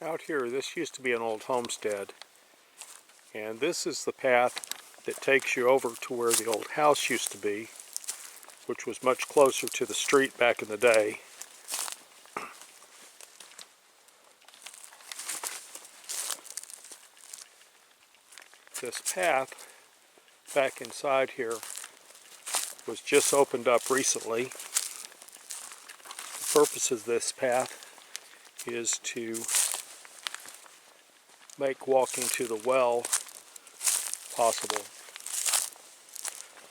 Out here, this used to be an old homestead, and this is the path that takes you over to where the old house used to be, which was much closer to the street back in the day. This path back inside here was just opened up recently. The purpose of this path is to make walking to the well possible.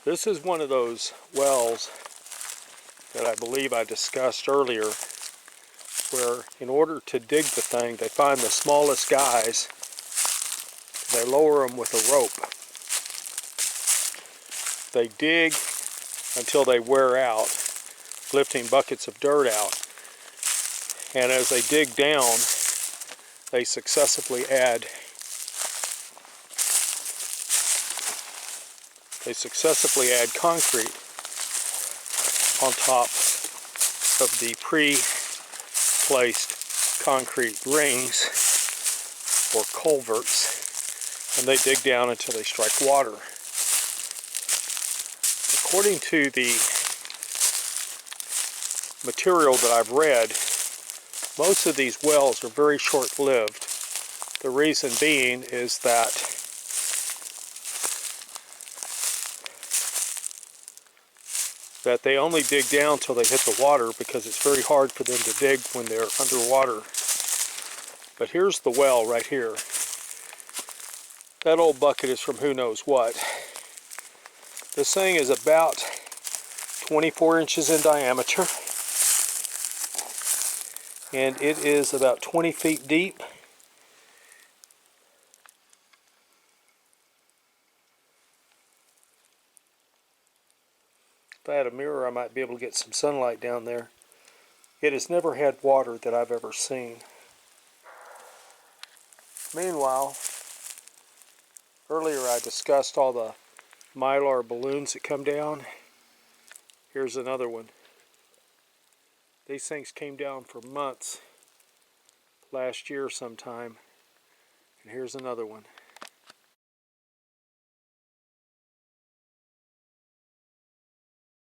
This is one of those wells that I believe I discussed earlier, where in order to dig the thing, they find the smallest guys, they lower them with a rope. They dig until they wear out, lifting buckets of dirt out. And as they dig down, they successively add concrete on top of the pre-placed concrete rings or culverts, and they dig down until they strike water. According to the material that I've read, most of these wells are very short-lived. The reason being is that they only dig down till they hit the water, because it's very hard for them to dig when they're underwater. But here's the well right here. That old bucket is from who knows what. This thing is about 24 inches in diameter, and it is about 20 feet deep. If I had a mirror, I might be able to get some sunlight down there. It has never had water that I've ever seen. Meanwhile, earlier I discussed all the mylar balloons that come down. Here's another one. These things came down for months last year sometime. And here's another one.